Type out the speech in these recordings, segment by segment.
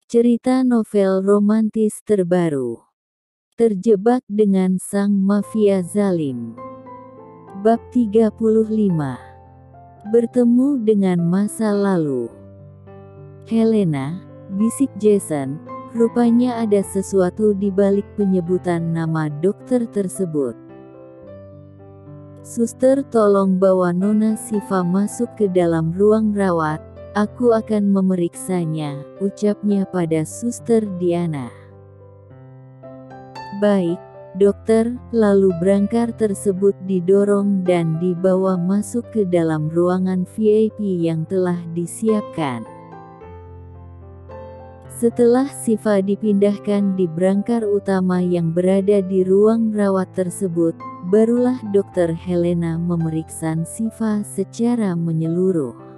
Cerita novel romantis terbaru. Terjebak dengan sang mafia zalim. Bab 35. Bertemu dengan masa lalu. Helena, bisik Jason, rupanya ada sesuatu di balik penyebutan nama dokter tersebut. Suster, tolong bawa Nona Siva masuk ke dalam ruang rawat. Aku akan memeriksanya, ucapnya pada Suster Diana. Baik, dokter, lalu berangkar tersebut didorong dan dibawa masuk ke dalam ruangan VIP yang telah disiapkan. Setelah Siva dipindahkan di berangkar utama yang berada di ruang rawat tersebut, barulah dokter Helena memeriksa Siva secara menyeluruh.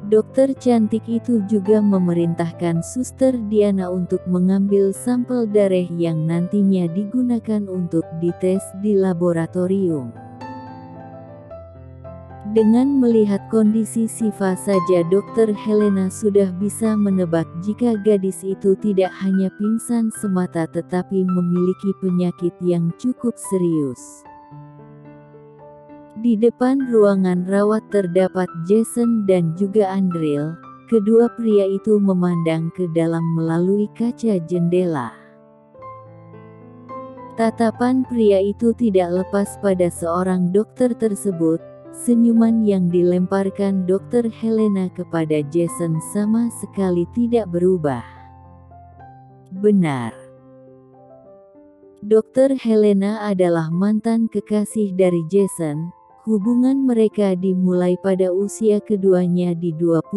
Dokter cantik itu juga memerintahkan Suster Diana untuk mengambil sampel darah yang nantinya digunakan untuk dites di laboratorium. Dengan melihat kondisi Siva saja dokter Helena sudah bisa menebak jika gadis itu tidak hanya pingsan semata tetapi memiliki penyakit yang cukup serius. Di depan ruangan rawat terdapat Jason dan juga Andril. Kedua pria itu memandang ke dalam melalui kaca jendela. Tatapan pria itu tidak lepas pada seorang dokter tersebut. Senyuman yang dilemparkan dokter Helena kepada Jason sama sekali tidak berubah. Benar. Dokter Helena adalah mantan kekasih dari Jason. Hubungan mereka dimulai pada usia keduanya di 25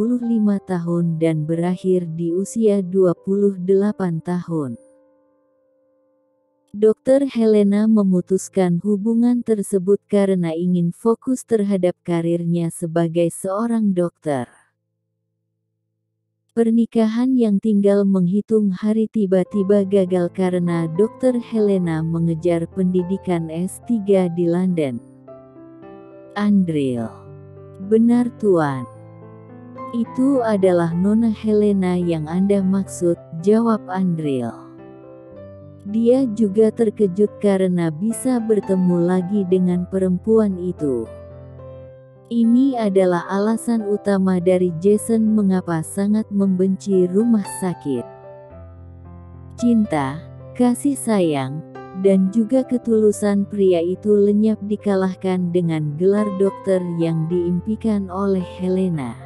tahun dan berakhir di usia 28 tahun. Dokter Helena memutuskan hubungan tersebut karena ingin fokus terhadap karirnya sebagai seorang dokter. Pernikahan yang tinggal menghitung hari tiba-tiba gagal karena Dokter Helena mengejar pendidikan S3 di London. Andril. Benar Tuan. Itu adalah Nona Helena yang Anda maksud, jawab Andril. Dia juga terkejut karena bisa bertemu lagi dengan perempuan itu. Ini adalah alasan utama dari Jason mengapa sangat membenci rumah sakit. Cinta, kasih sayang, dan juga ketulusan pria itu lenyap dikalahkan dengan gelar dokter yang diimpikan oleh Helena.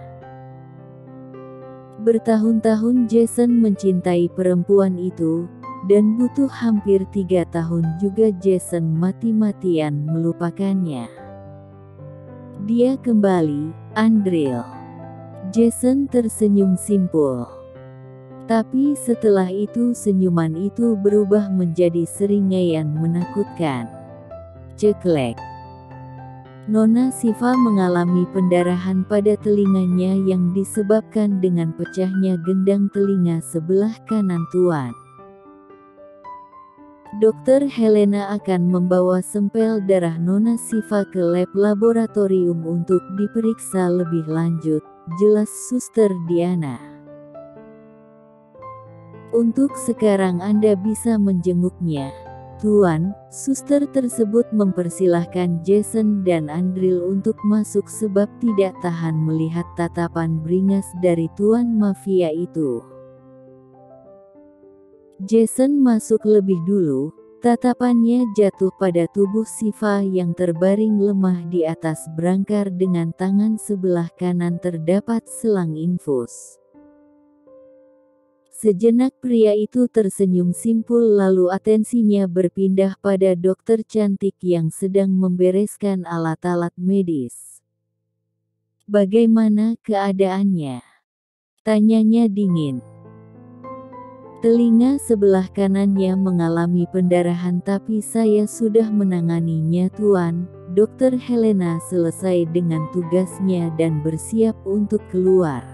Bertahun-tahun Jason mencintai perempuan itu, dan butuh hampir 3 tahun juga Jason mati-matian melupakannya. Dia kembali, Andril. Jason tersenyum simpul. Tapi setelah itu senyuman itu berubah menjadi seringaian menakutkan. Ceklek. Nona Siva mengalami pendarahan pada telinganya yang disebabkan dengan pecahnya gendang telinga sebelah kanan Tuan. Dokter Helena akan membawa sampel darah Nona Siva ke lab laboratorium untuk diperiksa lebih lanjut, jelas Suster Diana. Untuk sekarang Anda bisa menjenguknya, Tuan. Suster tersebut mempersilahkan Jason dan Andril untuk masuk sebab tidak tahan melihat tatapan beringas dari Tuan Mafia itu. Jason masuk lebih dulu, tatapannya jatuh pada tubuh Siva yang terbaring lemah di atas berangkar dengan tangan sebelah kanan terdapat selang infus. Sejenak pria itu tersenyum simpul lalu atensinya berpindah pada dokter cantik yang sedang membereskan alat-alat medis. Bagaimana keadaannya? Tanyanya dingin. Telinga sebelah kanannya mengalami pendarahan tapi saya sudah menanganinya Tuan. Dokter Helena selesai dengan tugasnya dan bersiap untuk keluar.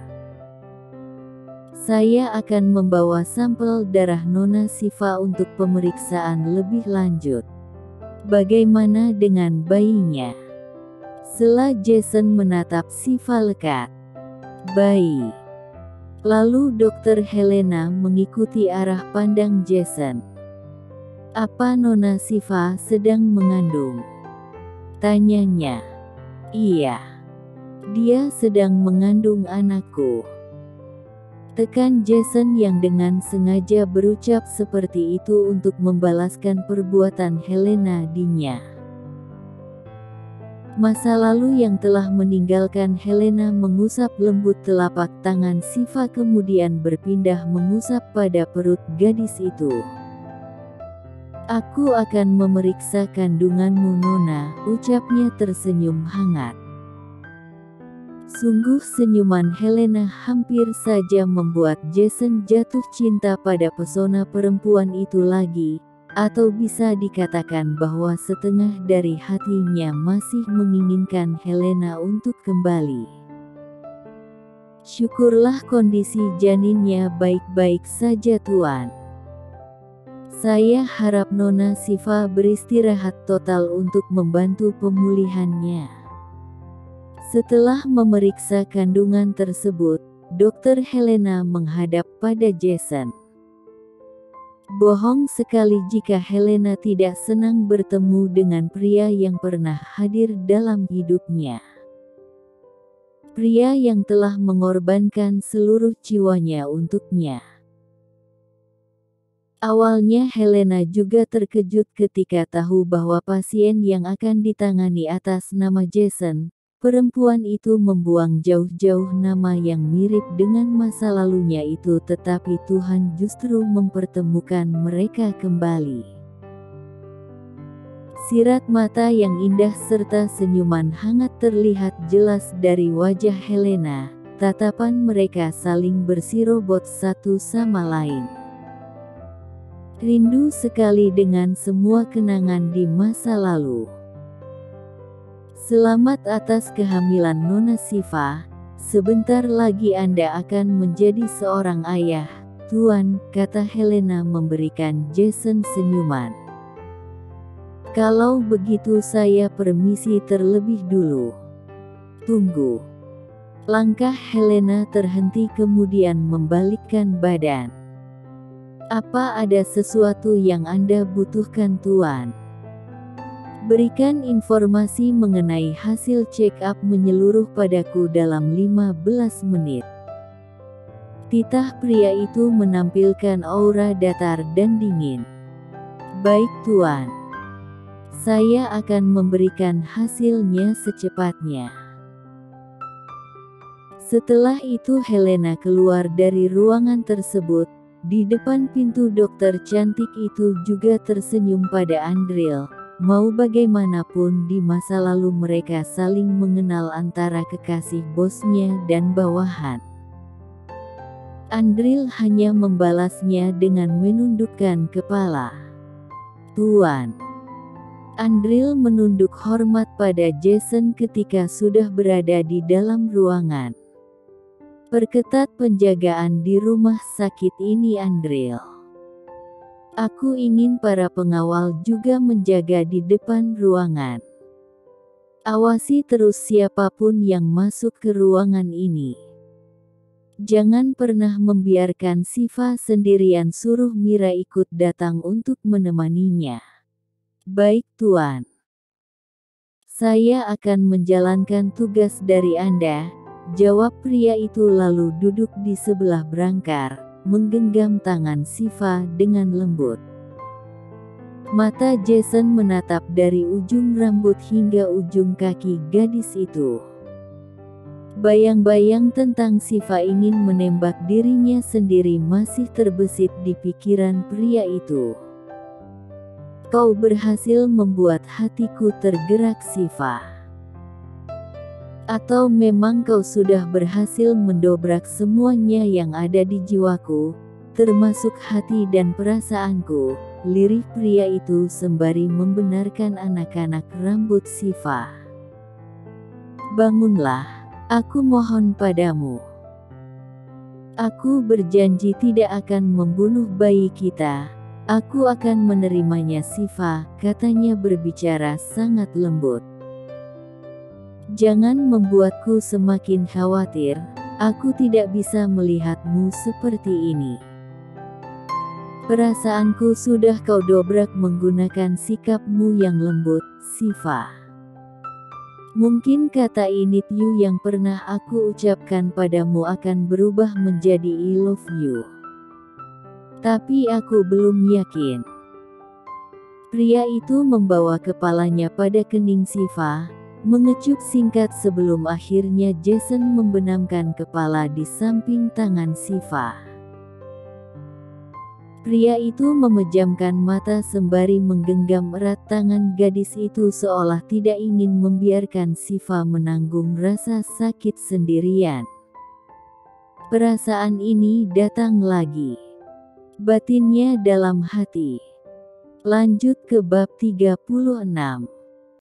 Saya akan membawa sampel darah Nona Siva untuk pemeriksaan lebih lanjut. Bagaimana dengan bayinya? Sela Jason menatap Siva lekat. Bayi. Lalu Dokter Helena mengikuti arah pandang Jason. "Apa Nona Siva sedang mengandung?" tanyanya. "Iya. Dia sedang mengandung anakku." Tekan Jason yang dengan sengaja berucap seperti itu untuk membalaskan perbuatan Helena dinya. Masa lalu yang telah meninggalkan Helena mengusap lembut telapak tangan Siva kemudian berpindah mengusap pada perut gadis itu. "Aku akan memeriksa kandunganmu Nona," ucapnya tersenyum hangat. Sungguh senyuman Helena hampir saja membuat Jason jatuh cinta pada pesona perempuan itu lagi, atau bisa dikatakan bahwa setengah dari hatinya masih menginginkan Helena untuk kembali. "Syukurlah kondisi janinnya baik-baik saja Tuan. Saya harap Nona Siva beristirahat total untuk membantu pemulihannya." Setelah memeriksa kandungan tersebut, Dokter Helena menghadap pada Jason. Bohong sekali jika Helena tidak senang bertemu dengan pria yang pernah hadir dalam hidupnya. Pria yang telah mengorbankan seluruh jiwanya untuknya. Awalnya Helena juga terkejut ketika tahu bahwa pasien yang akan ditangani atas nama Jason, perempuan itu membuang jauh-jauh nama yang mirip dengan masa lalunya itu, tetapi Tuhan justru mempertemukan mereka kembali. Sirat mata yang indah serta senyuman hangat terlihat jelas dari wajah Helena, tatapan mereka saling bersirobot satu sama lain. Rindu sekali dengan semua kenangan di masa lalu. "Selamat atas kehamilan Nona Siva, sebentar lagi Anda akan menjadi seorang ayah, Tuan," kata Helena memberikan Jason senyuman. "Kalau begitu saya permisi terlebih dulu." "Tunggu." Langkah Helena terhenti kemudian membalikkan badan. "Apa ada sesuatu yang Anda butuhkan Tuan?" "Berikan informasi mengenai hasil check-up menyeluruh padaku dalam 15 menit." Titah pria itu menampilkan aura datar dan dingin. "Baik Tuan. Saya akan memberikan hasilnya secepatnya." Setelah itu Helena keluar dari ruangan tersebut. Di depan pintu dokter cantik itu juga tersenyum pada Andril. Mau bagaimanapun di masa lalu mereka saling mengenal antara kekasih bosnya dan bawahan. Andril hanya membalasnya dengan menundukkan kepala. "Tuan." Andril menunduk hormat pada Jason ketika sudah berada di dalam ruangan. "Perketat penjagaan di rumah sakit ini Andril. Aku ingin para pengawal juga menjaga di depan ruangan. Awasi terus siapapun yang masuk ke ruangan ini. Jangan pernah membiarkan Siva sendirian." Suruh Mira ikut datang untuk menemaninya. "Baik Tuan. Saya akan menjalankan tugas dari Anda," jawab pria itu lalu duduk di sebelah berangkar, menggenggam tangan Siva dengan lembut. Mata Jason menatap dari ujung rambut hingga ujung kaki gadis itu. Bayang-bayang tentang Siva ingin menembak dirinya sendiri masih terbesit di pikiran pria itu. "Kau berhasil membuat hatiku tergerak Siva. Atau memang kau sudah berhasil mendobrak semuanya yang ada di jiwaku, termasuk hati dan perasaanku," lirih pria itu sembari membenarkan anak-anak rambut Siva. "Bangunlah, aku mohon padamu. Aku berjanji tidak akan membunuh bayi kita. Aku akan menerimanya Siva," katanya berbicara sangat lembut. "Jangan membuatku semakin khawatir, Aku tidak bisa melihatmu seperti ini. Perasaanku sudah kau dobrak menggunakan sikapmu yang lembut, Siva. Mungkin kata I need you yang pernah aku ucapkan padamu akan berubah menjadi I love you. Tapi aku belum yakin. Pria itu membawa kepalanya pada kening Siva, mengecup singkat sebelum akhirnya Jason membenamkan kepala di samping tangan Siva. Pria itu memejamkan mata sembari menggenggam erat tangan gadis itu seolah tidak ingin membiarkan Siva menanggung rasa sakit sendirian. Perasaan ini datang lagi. Batinnya dalam hati. Lanjut ke bab 36.